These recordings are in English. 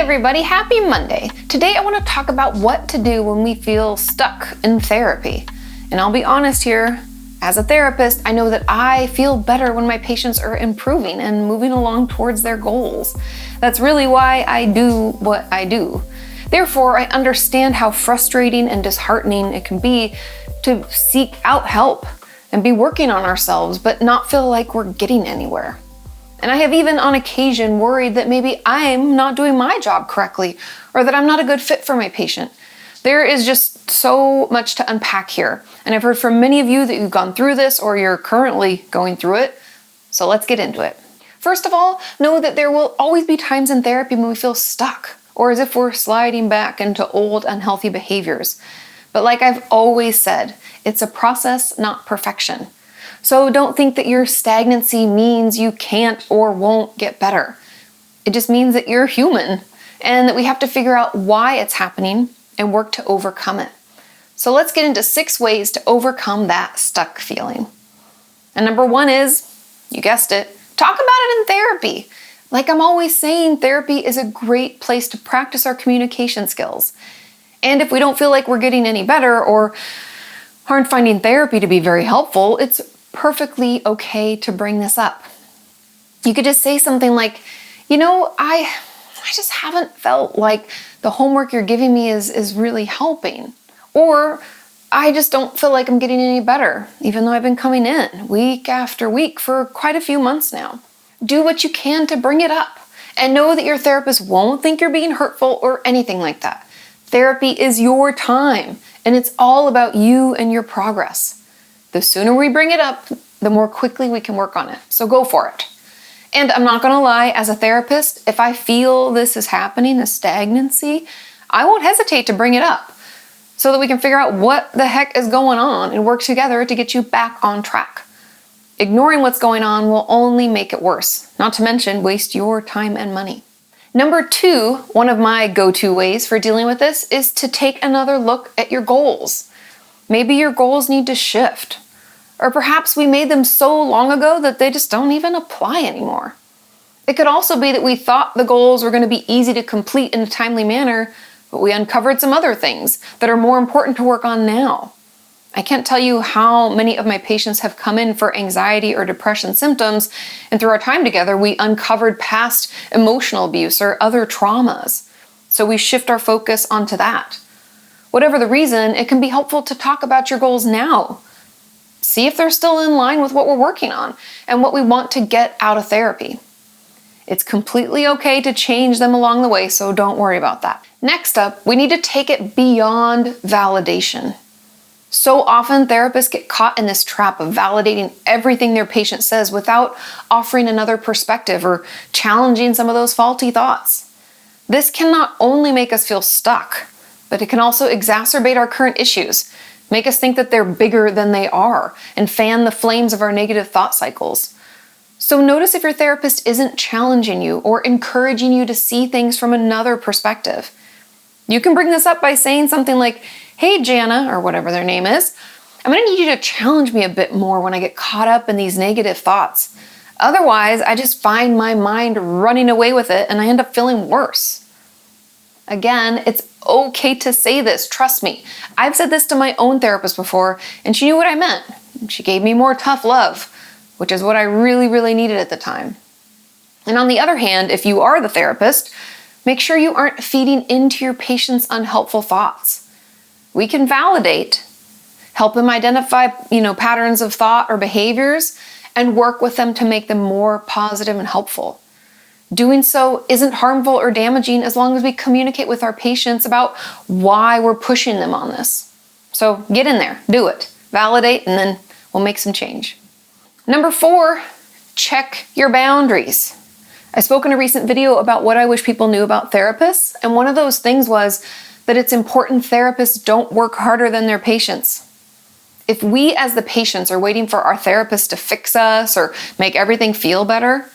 everybody, happy Monday. Today I want to talk about what to do when we feel stuck in therapy. And I'll be honest here, as a therapist, I know that I feel better when my patients are improving and moving along towards their goals. That's really why I do what I do. Therefore, I understand how frustrating and disheartening it can be to seek out help and be working on ourselves, but not feel like we're getting anywhere. And I have even on occasion worried that maybe I'm not doing my job correctly or that I'm not a good fit for my patient. There is just so much to unpack here. And I've heard from many of you that you've gone through this or you're currently going through it. So let's get into it. First of all, know that there will always be times in therapy when we feel stuck or as if we're sliding back into old unhealthy behaviors. But like I've always said, it's a process, not perfection. So don't think that your stagnancy means you can't or won't get better. It just means that you're human and that we have to figure out why it's happening and work to overcome it. So let's get into 6 ways to overcome that stuck feeling. And number 1 is, you guessed it, talk about it in therapy. Like I'm always saying, therapy is a great place to practice our communication skills. And if we don't feel like we're getting any better or aren't finding therapy to be very helpful, it's perfectly okay to bring this up. You could just say something like, I just haven't felt like the homework you're giving me is really helping. Or I just don't feel like I'm getting any better, even though I've been coming in week after week for quite a few months now. Do what you can to bring it up and know that your therapist won't think you're being hurtful or anything like that. Therapy is your time and it's all about you and your progress. The sooner we bring it up, the more quickly we can work on it. So go for it. And I'm not going to lie, as a therapist, if I feel this is happening, this stagnancy, I won't hesitate to bring it up so that we can figure out what the heck is going on and work together to get you back on track. Ignoring what's going on will only make it worse, not to mention waste your time and money. Number 2, one of my go-to ways for dealing with this is to take another look at your goals. Maybe your goals need to shift. Or perhaps we made them so long ago that they just don't even apply anymore. It could also be that we thought the goals were going to be easy to complete in a timely manner, but we uncovered some other things that are more important to work on now. I can't tell you how many of my patients have come in for anxiety or depression symptoms, and through our time together, we uncovered past emotional abuse or other traumas. So we shift our focus onto that. Whatever the reason, it can be helpful to talk about your goals now. See if they're still in line with what we're working on and what we want to get out of therapy. It's completely okay to change them along the way, so don't worry about that. Next up, we need to take it beyond validation. So often, therapists get caught in this trap of validating everything their patient says without offering another perspective or challenging some of those faulty thoughts. This can not only make us feel stuck, but it can also exacerbate our current issues, make us think that they're bigger than they are, and fan the flames of our negative thought cycles. So notice if your therapist isn't challenging you or encouraging you to see things from another perspective. You can bring this up by saying something like, "Hey, Jana," or whatever their name is, "I'm going to need you to challenge me a bit more when I get caught up in these negative thoughts. Otherwise, I just find my mind running away with it and I end up feeling worse." Again, it's okay to say this, trust me. I've said this to my own therapist before, and she knew what I meant. She gave me more tough love, which is what I really, really needed at the time. And on the other hand, if you are the therapist, make sure you aren't feeding into your patient's unhelpful thoughts. We can validate, help them identify, patterns of thought or behaviors, and work with them to make them more positive and helpful. Doing so isn't harmful or damaging as long as we communicate with our patients about why we're pushing them on this. So get in there, do it, validate, and then we'll make some change. Number 4, check your boundaries. I spoke in a recent video about what I wish people knew about therapists, and one of those things was that it's important therapists don't work harder than their patients. If we as the patients are waiting for our therapist to fix us or make everything feel better,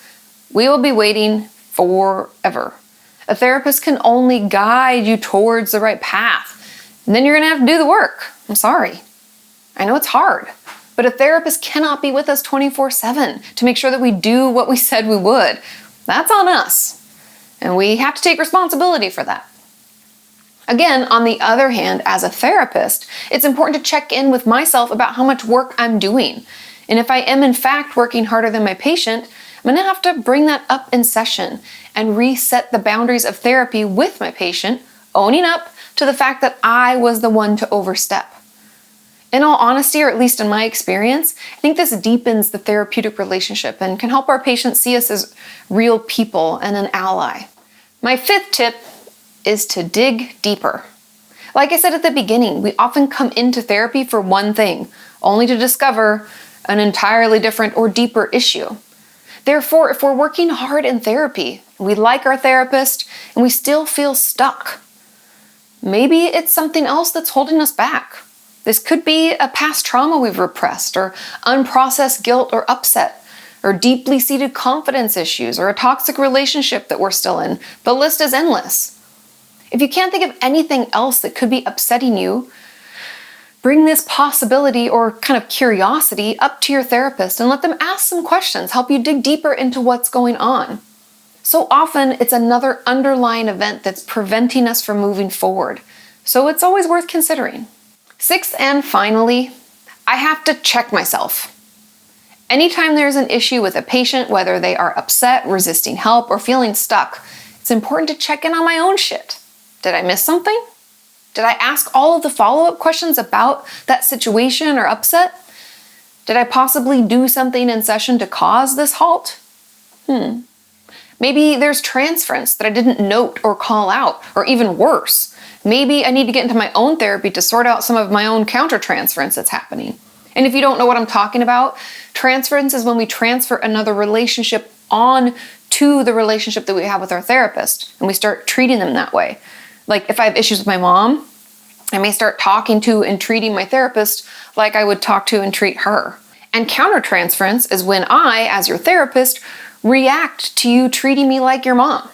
we will be waiting forever. A therapist can only guide you towards the right path, and then you're going to have to do the work. I'm sorry. I know it's hard, but a therapist cannot be with us 24/7 to make sure that we do what we said we would. That's on us. and we have to take responsibility for that. Again, on the other hand, as a therapist, it's important to check in with myself about how much work I'm doing. And if I am in fact working harder than my patient, I'm going to have to bring that up in session and reset the boundaries of therapy with my patient, owning up to the fact that I was the one to overstep. In all honesty, or at least in my experience, I think this deepens the therapeutic relationship and can help our patients see us as real people and an ally. My fifth tip is to dig deeper. Like I said at the beginning, we often come into therapy for one thing, only to discover an entirely different or deeper issue. Therefore, if we're working hard in therapy, we like our therapist, and we still feel stuck, maybe it's something else that's holding us back. This could be a past trauma we've repressed, or unprocessed guilt or upset, or deeply seated confidence issues, or a toxic relationship that we're still in. The list is endless. If you can't think of anything else that could be upsetting you, bring this possibility or kind of curiosity up to your therapist and let them ask some questions, help you dig deeper into what's going on. So often it's another underlying event that's preventing us from moving forward. So it's always worth considering. Sixth and finally, I have to check myself. Anytime there's an issue with a patient, whether they are upset, resisting help, or feeling stuck, it's important to check in on my own shit. Did I miss something? Did I ask all of the follow-up questions about that situation or upset? Did I possibly do something in session to cause this halt? Maybe there's transference that I didn't note or call out, or even worse, maybe I need to get into my own therapy to sort out some of my own countertransference that's happening. And if you don't know what I'm talking about, transference is when we transfer another relationship on to the relationship that we have with our therapist, and we start treating them that way. Like if I have issues with my mom, I may start talking to and treating my therapist like I would talk to and treat her. And countertransference is when I, as your therapist, react to you treating me like your mom.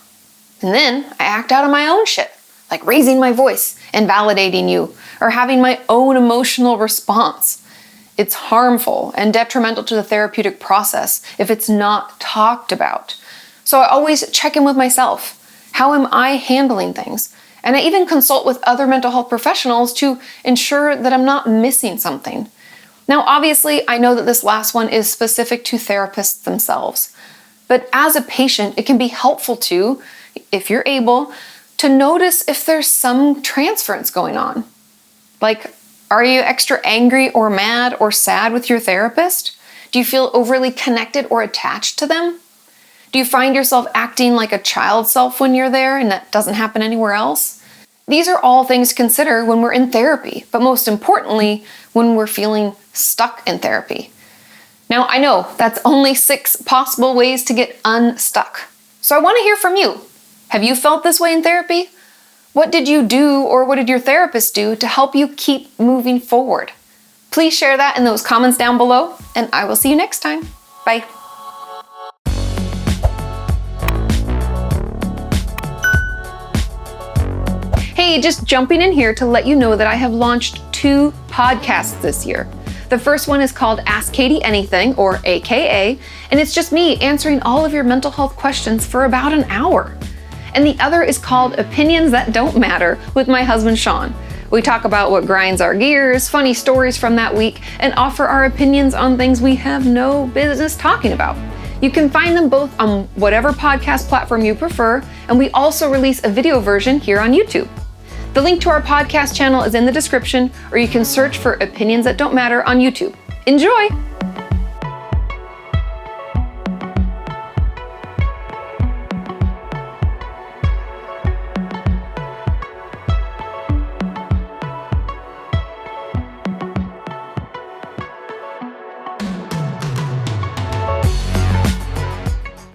And then I act out on my own shit, like raising my voice and validating you, or having my own emotional response. It's harmful and detrimental to the therapeutic process if it's not talked about. So I always check in with myself. How am I handling things? And I even consult with other mental health professionals to ensure that I'm not missing something. Now, obviously, I know that this last one is specific to therapists themselves. But as a patient, it can be helpful to, if you're able, to notice if there's some transference going on. Like, are you extra angry or mad or sad with your therapist? Do you feel overly connected or attached to them? Do you find yourself acting like a child self when you're there and that doesn't happen anywhere else? These are all things to consider when we're in therapy, but most importantly, when we're feeling stuck in therapy. Now, I know that's only 6 possible ways to get unstuck. So I want to hear from you. Have you felt this way in therapy? What did you do, or what did your therapist do to help you keep moving forward? Please share that in those comments down below, and I will see you next time. Bye. Hey, just jumping in here to let you know that I have launched 2 podcasts this year. The first one is called Ask Katie Anything, or AKA, and it's just me answering all of your mental health questions for about an hour. And the other is called Opinions That Don't Matter with my husband, Sean. We talk about what grinds our gears, funny stories from that week, and offer our opinions on things we have no business talking about. You can find them both on whatever podcast platform you prefer, and we also release a video version here on YouTube. The link to our podcast channel is in the description, or you can search for Opinions That Don't Matter on YouTube. Enjoy!